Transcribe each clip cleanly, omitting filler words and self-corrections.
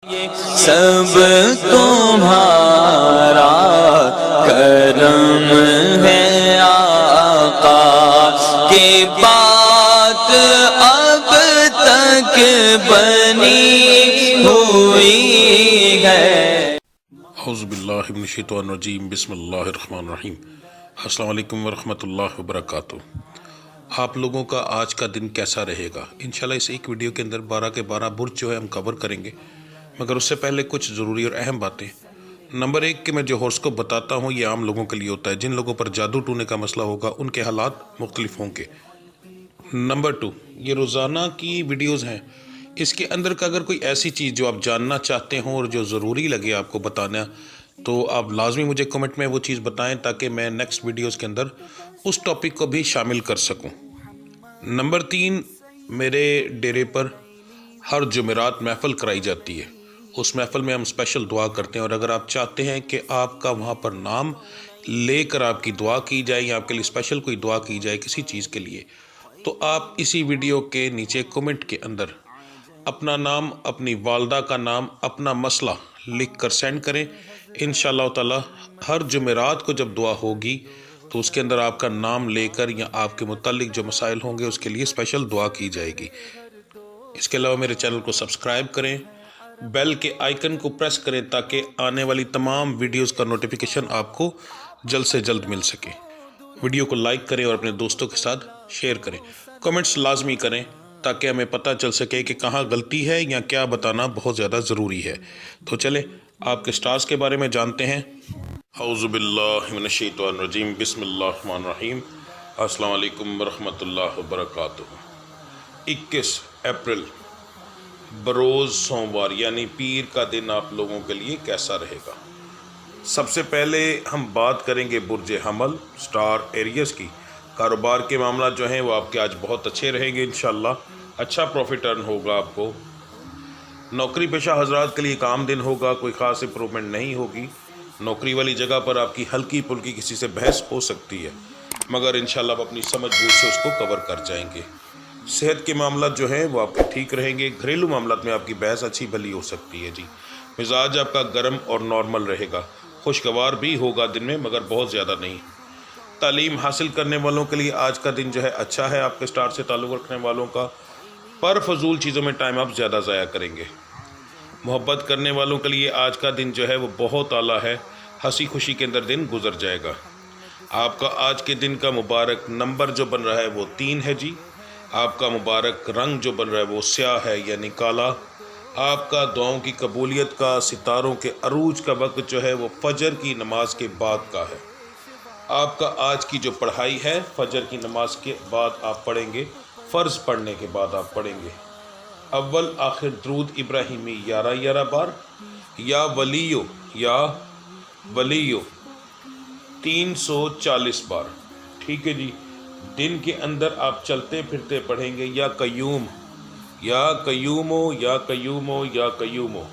سب تمہارا کرم ہے آقا کی بات اب تک بنی ہوئی ہے۔ اعوذ باللہ من الشیطان الرجیم، بسم اللہ الرحمن الرحیم۔ السلام علیکم ورحمۃ اللہ وبرکاتہ۔ آپ لوگوں کا آج کا دن کیسا رہے گا؟ انشاءاللہ اس ایک ویڈیو کے اندر 12 کے 12 برج جو ہے ہم کور کریں گے، مگر اس سے پہلے کچھ ضروری اور اہم باتیں۔ نمبر 1 کہ میں جو ہورس کو بتاتا ہوں یہ عام لوگوں کے لیے ہوتا ہے، جن لوگوں پر جادو ٹونے کا مسئلہ ہوگا ان کے حالات مختلف ہوں گے۔ نمبر 2 یہ روزانہ کی ویڈیوز ہیں، اس کے اندر کا اگر کوئی ایسی چیز جو آپ جاننا چاہتے ہوں اور جو ضروری لگے آپ کو بتانا، تو آپ لازمی مجھے کمنٹ میں وہ چیز بتائیں تاکہ میں نیکسٹ ویڈیوز کے اندر اس ٹاپک کو بھی شامل کر سکوں۔ نمبر 3 میرے ڈیرے پر ہر جمعرات محفل کرائی جاتی ہے، اس محفل میں ہم اسپیشل دعا کرتے ہیں، اور اگر آپ چاہتے ہیں کہ آپ کا وہاں پر نام لے کر آپ کی دعا کی جائے یا آپ کے لیے اسپیشل کوئی دعا کی جائے کسی چیز کے لیے، تو آپ اسی ویڈیو کے نیچے کمنٹ کے اندر اپنا نام، اپنی والدہ کا نام، اپنا مسئلہ لکھ کر سینڈ کریں۔ انشاءاللہ تعالی ہر جمعرات کو جب دعا ہوگی تو اس کے اندر آپ کا نام لے کر یا آپ کے متعلق جو مسائل ہوں گے اس کے لیے اسپیشل دعا کی جائے گی۔ اس کے علاوہ میرے چینل کو سبسکرائب کریں، بیل کے آئیکن کو پریس کریں تاکہ آنے والی تمام ویڈیوز کا نوٹیفیکیشن آپ کو جلد سے جلد مل سکے۔ ویڈیو کو لائک کریں اور اپنے دوستوں کے ساتھ شیئر کریں، کمنٹس لازمی کریں تاکہ ہمیں پتہ چل سکے کہ کہاں غلطی ہے یا کیا بتانا بہت زیادہ ضروری ہے۔ تو چلیں آپ کے سٹارز کے بارے میں جانتے ہیں۔ اعوذ باللہ من الشیطان الرجیم، بسم اللہ الرحمن الرحیم۔ السلام علیکم ورحمۃ اللہ وبرکاتہ۔ 21 اپریل بروز سوموار یعنی پیر کا دن آپ لوگوں کے لیے کیسا رہے گا؟ سب سے پہلے ہم بات کریں گے برج حمل سٹار ایریز کی۔ کاروبار کے معاملات جو ہیں وہ آپ کے آج بہت اچھے رہیں گے، انشاءاللہ اچھا پروفٹ ارن ہوگا آپ کو۔ نوکری پیشہ حضرات کے لیے کام دن ہوگا، کوئی خاص امپرومنٹ نہیں ہوگی۔ نوکری والی جگہ پر آپ کی ہلکی پھلکی کسی سے بحث ہو سکتی ہے، مگر انشاءاللہ آپ اپنی سمجھ بوجھ سے اس کو کور کر جائیں گے۔ صحت کے معاملات جو ہیں وہ آپ کے ٹھیک رہیں گے۔ گھریلو معاملات میں آپ کی بحث اچھی بھلی ہو سکتی ہے جی۔ مزاج آپ کا گرم اور نارمل رہے گا، خوشگوار بھی ہوگا دن میں مگر بہت زیادہ نہیں۔ تعلیم حاصل کرنے والوں کے لیے آج کا دن جو ہے اچھا ہے۔ آپ کے سٹار سے تعلق رکھنے والوں کا پر فضول چیزوں میں ٹائم آپ زیادہ ضائع کریں گے۔ محبت کرنے والوں کے لیے آج کا دن جو ہے وہ بہت اعلیٰ ہے، ہنسی خوشی کے اندر دن گزر جائے گا۔ آپ کا آج کے دن کا مبارک نمبر جو بن رہا ہے وہ 3 ہے جی۔ آپ کا مبارک رنگ جو بن رہا ہے وہ سیاہ ہے یعنی کالا۔ آپ کا دعاؤں کی قبولیت کا، ستاروں کے عروج کا وقت جو ہے وہ فجر کی نماز کے بعد کا ہے۔ آپ کا آج کی جو پڑھائی ہے فجر کی نماز کے بعد آپ پڑھیں گے، فرض پڑھنے کے بعد آپ پڑھیں گے۔ اول آخر درود ابراہیمی 11 بار، یا ولیو 340 بار، ٹھیک ہے جی۔ دن کے اندر آپ چلتے پھرتے پڑھیں گے یا قیوم یا قیومو یا قیومو یا قیومو،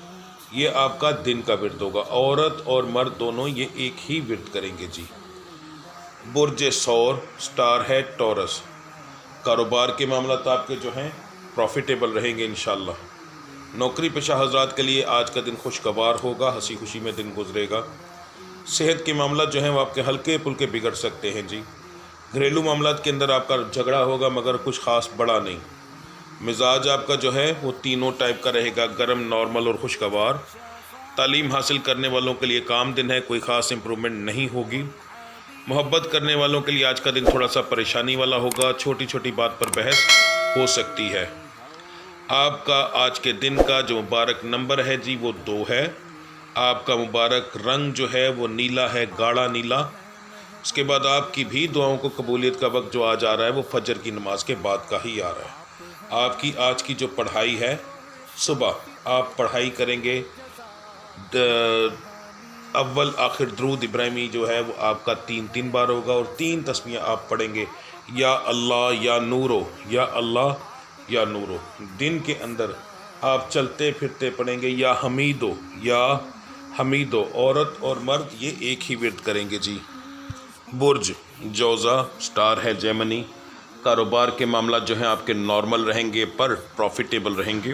یہ آپ کا دن کا ورد ہوگا۔ عورت اور مرد دونوں یہ ایک ہی ورد کریں گے جی۔ برج ثور سٹار ہے ٹورس۔ کاروبار کے معاملات آپ کے جو ہیں پروفیٹیبل رہیں گے انشاءاللہ۔ نوکری پیشہ حضرات کے لیے آج کا دن خوشگوار ہوگا، ہنسی خوشی میں دن گزرے گا۔ صحت کے معاملات جو ہیں وہ آپ کے ہلکے پھلکے بگڑ سکتے ہیں جی۔ گھریلو معاملات کے اندر آپ کا جھگڑا ہوگا مگر کچھ خاص بڑا نہیں۔ مزاج آپ کا جو ہے وہ تینوں ٹائپ کا رہے گا، گرم، نارمل اور خوشگوار۔ تعلیم حاصل کرنے والوں کے لیے کام دن ہے، کوئی خاص امپرومنٹ نہیں ہوگی۔ محبت کرنے والوں کے لیے آج کا دن تھوڑا سا پریشانی والا ہوگا، چھوٹی چھوٹی بات پر بحث ہو سکتی ہے۔ آپ کا آج کے دن کا جو مبارک نمبر ہے جی وہ 2 ہے۔ آپ کا مبارک رنگ جو ہے وہ نیلا ہے، گاڑھا نیلا۔ اس کے بعد آپ کی بھی دعاؤں کو قبولیت کا وقت جو آج آ رہا ہے وہ فجر کی نماز کے بعد کا ہی آ رہا ہے۔ آپ کی آج کی جو پڑھائی ہے صبح آپ پڑھائی کریں گے، اول آخر درود ابراہیمی جو ہے وہ آپ کا 3 بار ہوگا، اور 3 تسبیحیں آپ پڑھیں گے، یا اللہ یا نورو، یا اللہ یا نورو۔ دن کے اندر آپ چلتے پھرتے پڑھیں گے یا حمیدو یا حمیدو۔ عورت اور مرد یہ ایک ہی ورد کریں گے جی۔ برج جوزا سٹار ہے جیمنی۔ کاروبار کے معاملات جو ہیں آپ کے نارمل رہیں گے پر پروفیٹیبل رہیں گے۔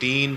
3।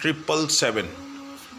777,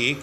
1।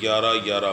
11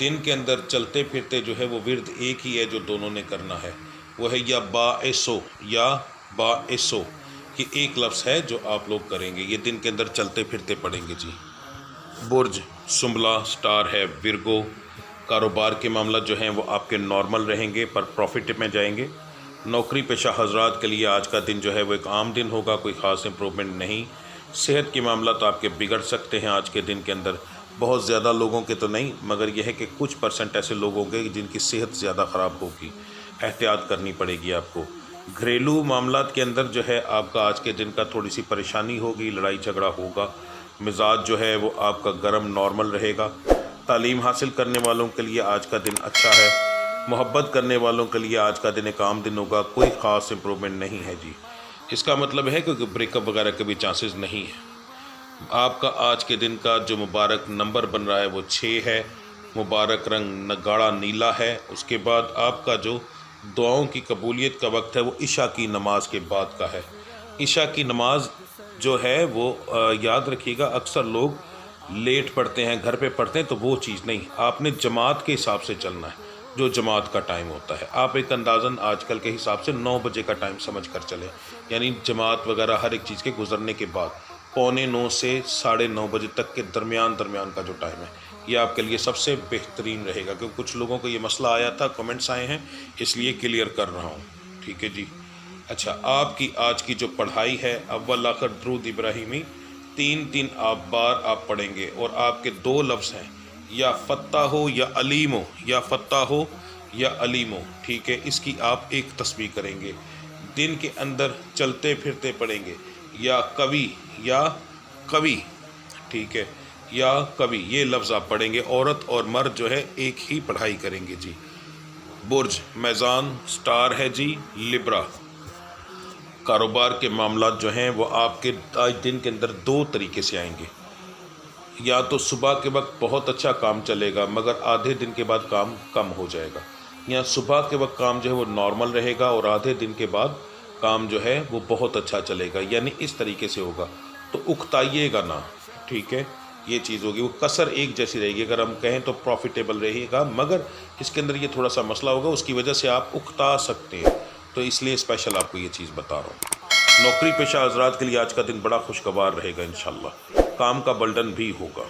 دن کے اندر چلتے پھرتے جو ہے وہ ورد ایک ہی ہے جو دونوں نے کرنا ہے، وہ ہے یا باعثو یا باعثو، یہ ایک لفظ ہے جو آپ لوگ کریں گے، یہ دن کے اندر چلتے پھرتے پڑھیں گے جی۔ برج سنبلا سٹار ہے ورگو، کاروبار کے معاملات جو ہیں وہ آپ کے نارمل رہیں گے پر پروفٹ میں جائیں گے۔ نوکری پیشہ حضرات کے لیے آج کا دن جو ہے وہ ایک عام دن ہوگا، کوئی خاص امپرومنٹ نہیں۔ صحت کے معاملات آپ کے بگڑ سکتے ہیں آج کے دن کے اندر، بہت زیادہ لوگوں کے تو نہیں، مگر یہ ہے کہ کچھ پرسنٹ ایسے لوگ ہوں گے جن کی صحت زیادہ خراب ہوگی، احتیاط کرنی پڑے گی آپ کو۔ گھریلو معاملات کے اندر جو ہے آپ کا آج کے دن کا تھوڑی سی پریشانی ہوگی، لڑائی جھگڑا ہوگا، مزاج جو ہے وہ آپ کا گرم نارمل رہے گا۔ تعلیم حاصل کرنے والوں کے لیے آج کا دن اچھا ہے، محبت کرنے والوں کے لیے آج کا دن ایک عام دن ہوگا، کوئی خاص امپرومنٹ نہیں ہے جی۔ اس کا مطلب ہے کہ بریک اپ وغیرہ کے بھی چانسز نہیں ہیں۔ آپ کا آج کے دن کا جو مبارک نمبر بن رہا ہے وہ 6 ہے، مبارک رنگ گاڑھا نیلا ہے۔ اس کے بعد آپ کا جو دعاؤں کی قبولیت کا وقت ہے وہ عشاء کی نماز کے بعد کا ہے۔ عشاء کی نماز جو ہے وہ یاد رکھیے گا، اکثر لوگ لیٹ پڑھتے ہیں، گھر پہ پڑھتے ہیں، تو وہ چیز نہیں، آپ نے جماعت کے حساب سے چلنا ہے، جو جماعت کا ٹائم ہوتا ہے۔ آپ ایک اندازاً آج کل کے حساب سے 9 بجے کا ٹائم سمجھ کر چلیں، یعنی جماعت وغیرہ ہر ایک چیز کے گزرنے کے بعد 8:45 سے 9:30 بجے تک کے درمیان کا جو ٹائم ہے یہ آپ کے لیے سب سے بہترین رہے گا، کیونکہ کچھ لوگوں کو یہ مسئلہ آیا تھا، کمنٹس آئے ہیں، اس لیے کلیئر کر رہا ہوں، ٹھیک ہے جی۔ اچھا، آپ کی آج کی جو پڑھائی ہے، اول آخر درود ابراہیمی 3 بار آپ پڑھیں گے، اور آپ کے 2 لفظ ہیں، یا فتح ہو یا علیم ہو، یا فتح ہو یا علیم ہو، ٹھیک ہے، اس کی آپ ایک تسبیح کریں گے۔ دن کے اندر چلتے پھرتے پڑھیں گے، یا کبھی، ٹھیک ہے، یا کبھی، یہ لفظ آپ پڑھیں گے۔ عورت اور مرد جو ہے ایک ہی پڑھائی کریں گے جی۔ برج میزان سٹار ہے جی لبرا، کاروبار کے معاملات جو ہیں وہ آپ کے آج دن کے اندر 2 طریقے سے آئیں گے، یا تو صبح کے وقت بہت اچھا کام چلے گا مگر آدھے دن کے بعد کام کم ہو جائے گا، یا صبح کے وقت کام جو ہے وہ نارمل رہے گا اور آدھے دن کے بعد کام جو ہے وہ بہت اچھا چلے گا، یعنی اس طریقے سے ہوگا، تو اکتائیے گا نہ، ٹھیک ہے، یہ چیز ہوگی۔ وہ کسر ایک جیسی رہے گی، اگر ہم کہیں تو پروفیٹیبل رہے گا، مگر اس کے اندر یہ تھوڑا سا مسئلہ ہوگا، اس کی وجہ سے آپ اکتا سکتے ہیں، تو اس لیے اسپیشل آپ کو یہ چیز بتا رہا ہوں۔ نوکری پیشہ حضرات کے لیے آج کا دن بڑا خوشگوار رہے گا انشاءاللہ، کام کا برڈن بھی ہوگا۔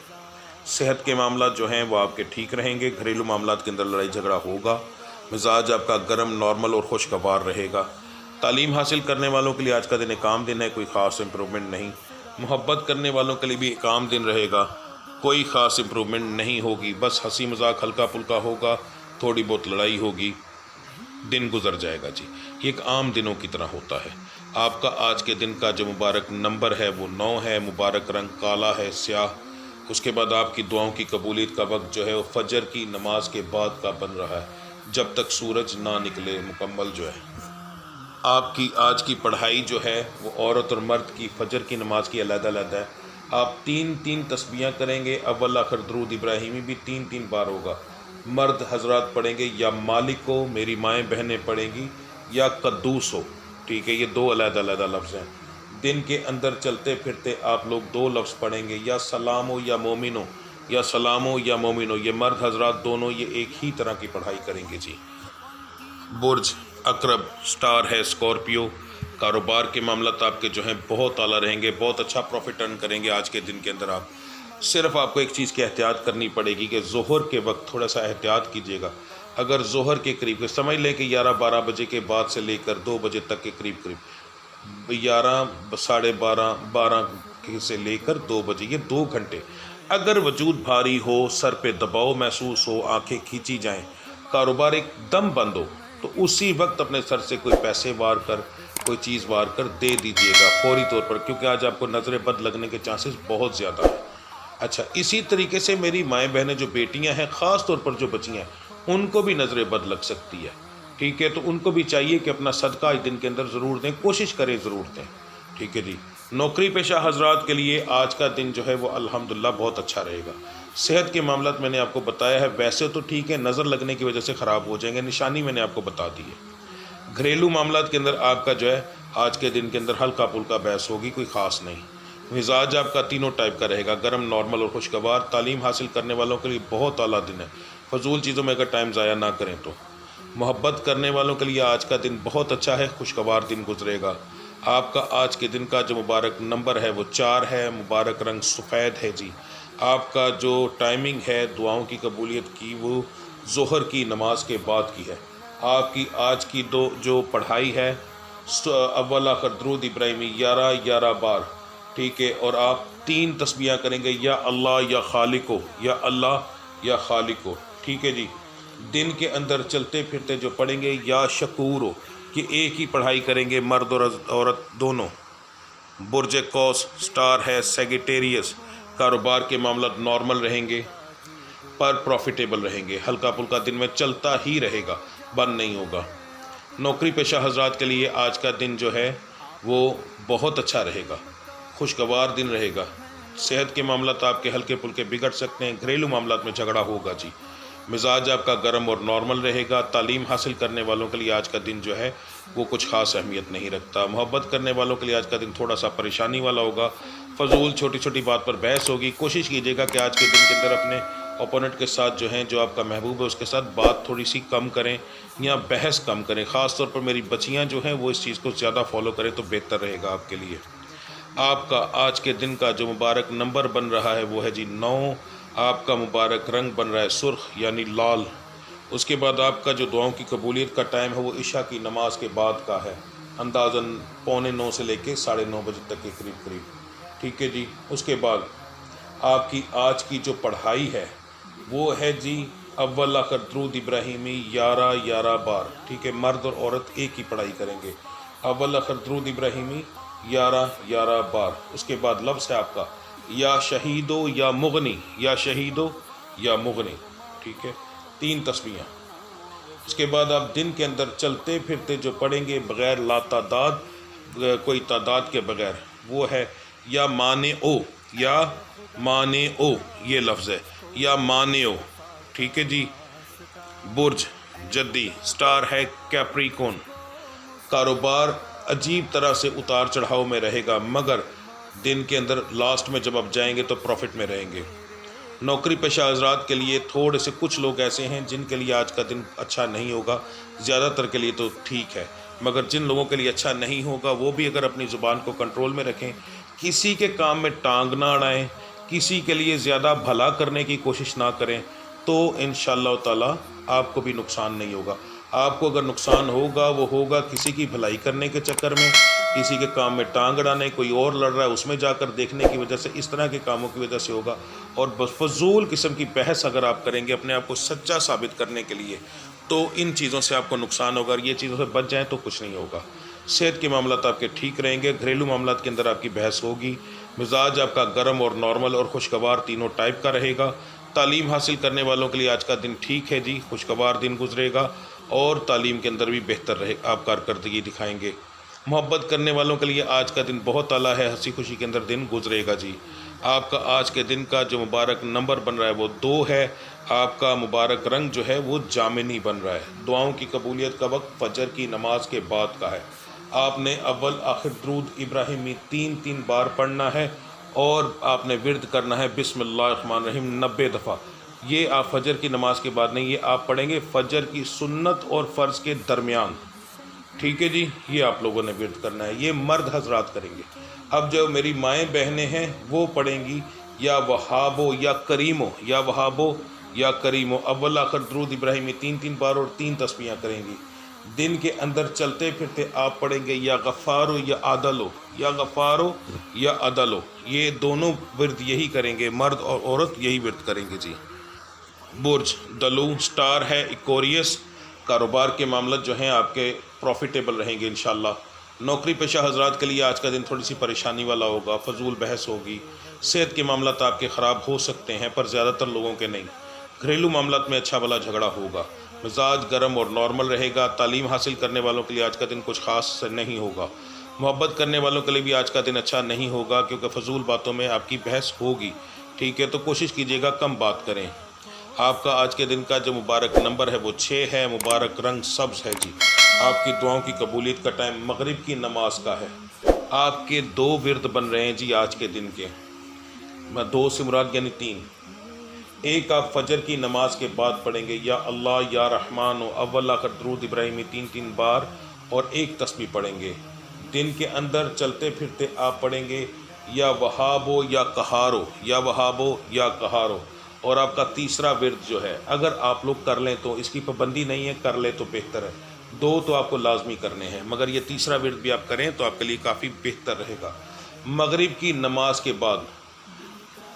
صحت کے معاملات جو ہیں وہ آپ کے ٹھیک رہیں گے، گھریلو معاملات کے اندر لڑائی جھگڑا ہوگا، مزاج آپ کا گرم نارمل اور خوشگوار رہے گا۔ تعلیم حاصل کرنے والوں کے لیے آج کا دن ایک عام دن ہے، کوئی خاص امپرومنٹ نہیں۔ محبت کرنے والوں کے لیے بھی ایک عام دن رہے گا، کوئی خاص امپرومنٹ نہیں ہوگی، بس ہنسی مذاق ہلکا پھلکا ہوگا، تھوڑی بہت لڑائی ہوگی، دن گزر جائے گا جی، یہ ایک عام دنوں کی طرح ہوتا ہے۔ آپ کا آج کے دن کا جو مبارک نمبر ہے وہ 9 ہے، مبارک رنگ کالا ہے سیاہ۔ اس کے بعد آپ کی دعاؤں کی قبولیت کا وقت جو ہے وہ فجر کی نماز کے بعد کا بن رہا ہے، جب تک سورج نہ نکلے مکمل جو ہے۔ آپ کی آج کی پڑھائی جو ہے وہ عورت اور مرد کی فجر کی نماز کی علیحدہ علیحدہ ہے۔ آپ 3 تسبیحاں کریں گے، اول آخر درود ابراہیمی بھی 3 بار ہوگا۔ مرد حضرات پڑھیں گے یا مالک ہو، میری مائیں بہنیں پڑھیں گی، یا قدوس ہو، ٹھیک ہے، یہ 2 علیحدہ علیحدہ لفظ ہیں۔ دن کے اندر چلتے پھرتے آپ لوگ 2 لفظ پڑھیں گے، یا سلام ہو یا مومن ہو، یا سلام ہو یا مومن ہو، یہ مرد حضرات دونوں یہ ایک ہی طرح کی پڑھائی کریں گے جی۔ برج عقرب سٹار ہے اسکارپیو، کاروبار کے معاملات آپ کے جو ہیں بہت اعلیٰ رہیں گے، بہت اچھا پروفٹ ارن کریں گے آج کے دن کے اندر۔ آپ صرف آپ کو ایک چیز کی احتیاط کرنی پڑے گی کہ ظہر کے وقت تھوڑا سا احتیاط کیجیے گا۔ اگر ظہر کے قریب سمجھ لیں کہ 11-12 بجے کے بعد سے لے کر 2 بجے تک کے قریب 11 12:30 12 سے لے کر 2 بجے، یہ 2 گھنٹے اگر وجود بھاری ہو، سر پہ دباؤ محسوس ہو، آنکھیں کھینچی جائیں، کاروبار ایک دم بند ہو، تو اسی وقت اپنے سر سے کوئی پیسے وار کر، کوئی چیز وار کر دے دیجیے گا فوری طور پر، کیونکہ آج آپ کو نظر بد لگنے کے چانسز بہت زیادہ ہیں۔ اچھا، اسی طریقے سے میری مائیں بہنیں جو بیٹیاں ہیں، خاص طور پر جو بچیاں ہیں، ان کو بھی نظر بد لگ سکتی ہے، ٹھیک ہے، تو ان کو بھی چاہیے کہ اپنا صدقہ آج دن کے اندر ضرور دیں، کوشش کریں ضرور دیں، ٹھیک ہے جی۔ نوکری پیشہ حضرات کے لیے آج کا دن جو ہے وہ الحمدللہ بہت اچھا رہے گا۔ صحت کے معاملات میں نے آپ کو بتایا ہے، ویسے تو ٹھیک ہے، نظر لگنے کی وجہ سے خراب ہو جائیں گے، نشانی میں نے آپ کو بتا دی ہے۔ گھریلو معاملات کے اندر آپ کا جو ہے آج کے دن کے اندر ہلکا پھلکا بحث ہوگی، کوئی خاص نہیں۔ مزاج آپ کا تینوں ٹائپ کا رہے گا، گرم، نارمل اور خوشگوار۔ تعلیم حاصل کرنے والوں کے لیے بہت اعلیٰ دن ہے، فضول چیزوں میں اگر ٹائم ضائع نہ کریں تو۔ محبت کرنے والوں کے لیے آج کا دن بہت اچھا ہے، خوشگوار دن گزرے گا۔ آپ کا آج کے دن کا جو مبارک نمبر ہے وہ 4 ہے، مبارک رنگ سفید ہے جی۔ آپ کا جو ٹائمنگ ہے دعاؤں کی قبولیت کی وہ ظہر کی نماز کے بعد کی ہے۔ آپ کی آج کی جو پڑھائی ہے اول آخر درود ابراہیمی 11 بار، ٹھیک ہے، اور آپ 3 تسبیحاں کریں گے، یا اللہ یا خالقو، یا اللہ یا خالقو، ٹھیک ہے جی۔ دن کے اندر چلتے پھرتے جو پڑھیں گے یا شکورو، کہ ایک ہی پڑھائی کریں گے مرد اور عورت دونوں۔ برج قوس سٹار ہے سیگیٹیریس، کاروبار کے معاملات نارمل رہیں گے پر پروفیٹیبل رہیں گے، ہلکا پھلکا دن میں چلتا ہی رہے گا، بند نہیں ہوگا۔ نوکری پیشہ حضرات کے لیے آج کا دن جو ہے وہ بہت اچھا رہے گا، خوشگوار دن رہے گا۔ صحت کے معاملات آپ کے ہلکے پھلکے بگڑ سکتے ہیں، گھریلو معاملات میں جھگڑا ہوگا جی۔ مزاج آپ کا گرم اور نارمل رہے گا۔ تعلیم حاصل کرنے والوں کے لیے آج کا دن جو ہے وہ کچھ خاص اہمیت نہیں رکھتا۔ محبت کرنے والوں کے لیے آج کا دن تھوڑا سا پریشانی والا ہوگا، فضول چھوٹی چھوٹی بات پر بحث ہوگی۔ کوشش کیجیے گا کہ آج کے دن کے اندر اپنے اوپوننٹ کے ساتھ جو ہیں، جو آپ کا محبوب ہے اس کے ساتھ بات تھوڑی سی کم کریں یا بحث کم کریں۔ خاص طور پر میری بچیاں جو ہیں وہ اس چیز کو زیادہ فالو کریں تو بہتر رہے گا آپ کے لیے۔ آپ کا آج کے دن کا جو مبارک نمبر بن رہا ہے وہ ہے جی 9۔ آپ کا مبارک رنگ بن رہا ہے سرخ یعنی لال۔ اس کے بعد آپ کا جو دعاؤں کی قبولیت کا ٹائم ہے وہ عشاء کی نماز کے بعد کا ہے، اندازاً 8:45 سے لے کے 9:30 بجے تک کے قریب، ٹھیک ہے جی۔ اس کے بعد آپ کی آج کی جو پڑھائی ہے وہ ہے جی اول آخر درود ابراہیمی 11 بار، ٹھیک ہے، مرد اور عورت ایک ہی پڑھائی کریں گے، اول آخر درود ابراہیمی 11 بار۔ اس کے بعد لفظ ہے آپ کا یا شہیدو یا مغنی، یا شہیدو یا مغنی، ٹھیک ہے، 3 تسبیحاں۔ اس کے بعد آپ دن کے اندر چلتے پھرتے جو پڑھیں گے بغیر لا تعداد، کوئی تعداد کے بغیر، وہ ہے یا مانے او، یا مانے او، یہ لفظ ہے یا مانے او، ٹھیک ہے جی۔ برج جدی سٹار ہے کیپریکون، کاروبار عجیب طرح سے اتار چڑھاؤ میں رہے گا مگر دن کے اندر لاسٹ میں جب آپ جائیں گے تو پروفٹ میں رہیں گے۔ نوکری پیشہ حضرات کے لیے تھوڑے سے کچھ لوگ ایسے ہیں جن کے لیے آج کا دن اچھا نہیں ہوگا، زیادہ تر کے لیے تو ٹھیک ہے، مگر جن لوگوں کے لیے اچھا نہیں ہوگا وہ بھی اگر اپنی زبان کو کنٹرول میں رکھیں، کسی کے کام میں ٹانگ نہ اڑائیں، کسی کے لیے زیادہ بھلا کرنے کی کوشش نہ کریں، تو انشاءاللہ تعالی آپ کو بھی نقصان نہیں ہوگا۔ آپ کو اگر نقصان ہوگا وہ ہوگا کسی کی بھلائی کرنے کے چکر میں، کسی کے کام میں ٹانگ اڑانے، کوئی اور لڑ رہا ہے اس میں جا کر دیکھنے کی وجہ سے، اس طرح کے کاموں کی وجہ سے ہوگا۔ اور فضول قسم کی بحث اگر آپ کریں گے اپنے آپ کو سچا ثابت کرنے کے لیے تو ان چیزوں سے آپ کو نقصان ہوگا، اور یہ چیزوں سے بچ جائیں تو کچھ نہیں ہوگا۔ صحت کے معاملات آپ کے ٹھیک رہیں گے، گھریلو معاملات کے اندر آپ کی بحث ہوگی۔ مزاج آپ کا گرم اور نارمل اور خوشگوار تینوں ٹائپ کا رہے گا۔ تعلیم حاصل کرنے والوں کے لیے آج کا دن ٹھیک ہے جی، خوشگوار دن گزرے گا اور تعلیم کے اندر بھی بہتر رہے، آپ کارکردگی دکھائیں گے۔ محبت کرنے والوں کے لیے آج کا دن بہت اعلیٰ ہے، ہنسی خوشی کے اندر دن گزرے گا جی۔ آپ کا آج کے دن کا جو مبارک نمبر بن رہا ہے وہ 2 ہے۔ آپ کا مبارک رنگ جو ہے وہ جامنی بن رہا ہے۔ دعاؤں کی قبولیت کا وقت فجر کی نماز کے بعد کا ہے۔ آپ نے اول آخر درود ابراہیمی 3 بار پڑھنا ہے اور آپ نے ورد کرنا ہے بسم اللہ الرحمن الرحیم 90 دفعہ۔ یہ آپ فجر کی نماز کے بعد نہیں، یہ آپ پڑھیں گے فجر کی سنت اور فرض کے درمیان، ٹھیک ہے جی۔ یہ آپ لوگوں نے ورد کرنا ہے، یہ مرد حضرات کریں گے۔ اب جو میری مائیں بہنیں ہیں وہ پڑھیں گی یا وہابو یا کریمو، یا وہابو یا کریمو، اول آخر درود ابراہیمی 3 بار اور 3 تسبیحاں کریں گی۔ دن کے اندر چلتے پھرتے آپ پڑھیں گے یا غفارو یا عدلو، یا غفارو یا عدلو، یہ دونوں ورد یہی کریں گے، مرد اور عورت یہی ورد کریں گے جی۔ برج دلو سٹار ہے ایکوریس، کاروبار کے معاملات جو ہیں آپ کے پروفیٹیبل رہیں گے انشاءاللہ۔ نوکری پیشہ حضرات کے لیے آج کا دن تھوڑی سی پریشانی والا ہوگا، فضول بحث ہوگی۔ صحت کے معاملات آپ کے خراب ہو سکتے ہیں پر زیادہ تر لوگوں کے نہیں۔ گھریلو معاملات میں اچھا بھلا جھگڑا ہوگا۔ مزاج گرم اور نارمل رہے گا۔ تعلیم حاصل کرنے والوں کے لیے آج کا دن کچھ خاص نہیں ہوگا۔ محبت کرنے والوں کے لیے بھی آج کا دن اچھا نہیں ہوگا کیونکہ فضول باتوں میں آپ کی بحث ہوگی، ٹھیک ہے، تو کوشش کیجیے گا کم بات کریں۔ آپ کا آج کے دن کا جو مبارک نمبر ہے وہ 6 ہے، مبارک رنگ سبز ہے جی۔ آپ کی دعاؤں کی قبولیت کا ٹائم مغرب کی نماز کا ہے۔ آپ کے 2 ورد بن رہے ہیں جی آج کے دن کے، 2 سے مراد یعنی 3۔ ایک آپ فجر کی نماز کے بعد پڑھیں گے یا اللہ یا رحمان و اول آخر درود ابراہیمی 3 بار اور ایک تسبیح پڑھیں گے۔ دن کے اندر چلتے پھرتے آپ پڑھیں گے یا وہابو یا کہارو، یا وہابو یا کہارو۔ اور آپ کا تیسرا ورد جو ہے اگر آپ لوگ کر لیں تو اس کی پابندی نہیں ہے، کر لیں تو بہتر ہے، 2 تو آپ کو لازمی کرنے ہیں، مگر یہ تیسرا ورد بھی آپ کریں تو آپ کے لیے کافی بہتر رہے گا۔ مغرب کی نماز کے بعد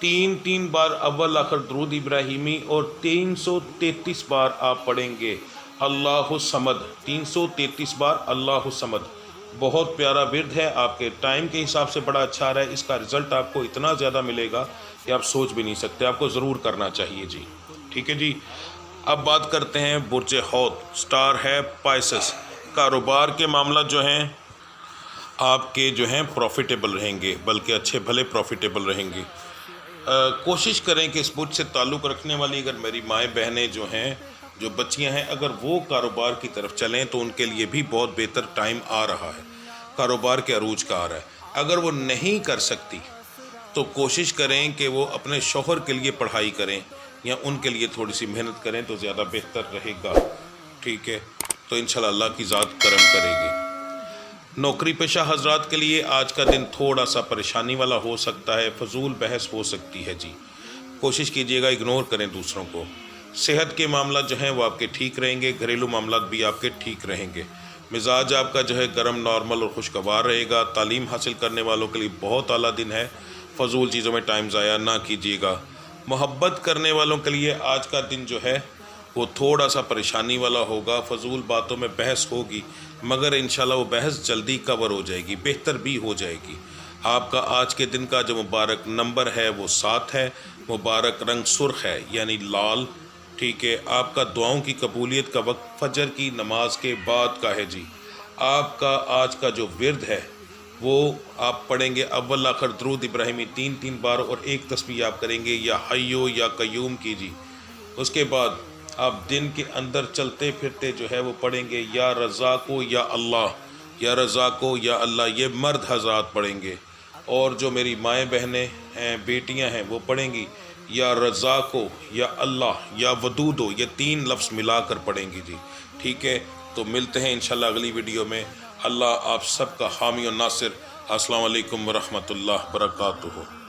3 بار اول آخر درود ابراہیمی اور 333 بار آپ پڑھیں گے اللہ الصمد، 333 بار اللہ الصمد۔ بہت پیارا ورد ہے، آپ کے ٹائم کے حساب سے بڑا اچھا آ رہا ہے، اس کا رزلٹ آپ کو اتنا زیادہ ملے گا کہ آپ سوچ بھی نہیں سکتے، آپ کو ضرور کرنا چاہیے جی، ٹھیک ہے جی۔ اب بات کرتے ہیں برج حوت، سٹار ہے پائسس۔ کاروبار کے معاملات جو ہیں آپ کے جو ہیں پروفیٹیبل رہیں گے، بلکہ اچھے بھلے پروفیٹیبل رہیں گے۔ کوشش کریں کہ اس برج سے تعلق رکھنے والی اگر میری مائیں بہنیں جو ہیں، جو بچیاں ہیں، اگر وہ کاروبار کی طرف چلیں تو ان کے لیے بھی بہت بہتر ٹائم آ رہا ہے، کاروبار کے عروج کا آ رہا ہے۔ اگر وہ نہیں کر سکتی تو کوشش کریں کہ وہ اپنے شوہر کے لیے پڑھائی کریں یا ان کے لیے تھوڑی سی محنت کریں تو زیادہ بہتر رہے گا، ٹھیک ہے، تو انشاءاللہ اللہ کی ذات کرم کرے گی۔ نوکری پیشہ حضرات کے لیے آج کا دن تھوڑا سا پریشانی والا ہو سکتا ہے، فضول بحث ہو سکتی ہے جی، کوشش کیجیے گا اگنور کریں دوسروں کو۔ صحت کے معاملات جو ہیں وہ آپ کے ٹھیک رہیں گے، گھریلو معاملات بھی آپ کے ٹھیک رہیں گے۔ مزاج آپ کا جو ہے گرم، نارمل اور خوشگوار رہے گا۔ تعلیم حاصل کرنے والوں کے لیے بہت اعلیٰ دن ہے، فضول چیزوں میں ٹائم ضائع نہ کیجیے گا۔ محبت کرنے والوں کے لیے آج کا دن جو ہے وہ تھوڑا سا پریشانی والا ہوگا، فضول باتوں میں بحث ہوگی، مگر انشاءاللہ وہ بحث جلدی کور ہو جائے گی، بہتر بھی ہو جائے گی۔ آپ کا آج کے دن کا جو مبارک نمبر ہے وہ 7 ہے، مبارک رنگ سرخ ہے یعنی لال، ٹھیک ہے۔ آپ کا دعاؤں کی قبولیت کا وقت فجر کی نماز کے بعد کا ہے جی۔ آپ کا آج کا جو ورد ہے وہ آپ پڑھیں گے اول آخر درود ابراہیمی 3 بار اور ایک تسبیح آپ کریں گے یا حیو یا قیوم کی جی۔ اس کے بعد آپ دن کے اندر چلتے پھرتے جو ہے وہ پڑھیں گے یا رزاقو یا اللہ، یا رزاقو یا اللہ، یہ مرد حضرات پڑھیں گے، اور جو میری مائیں بہنیں ہیں، بیٹیاں ہیں، وہ پڑھیں گی یا رزاقو یا اللہ یا ودودو، یہ 3 لفظ ملا کر پڑھیں گی جی، ٹھیک ہے۔ تو ملتے ہیں انشاءاللہ اگلی ویڈیو میں۔ اللہ آپ سب کا حامی و ناصر۔ السلام علیکم ورحمۃ اللہ وبرکاتہ۔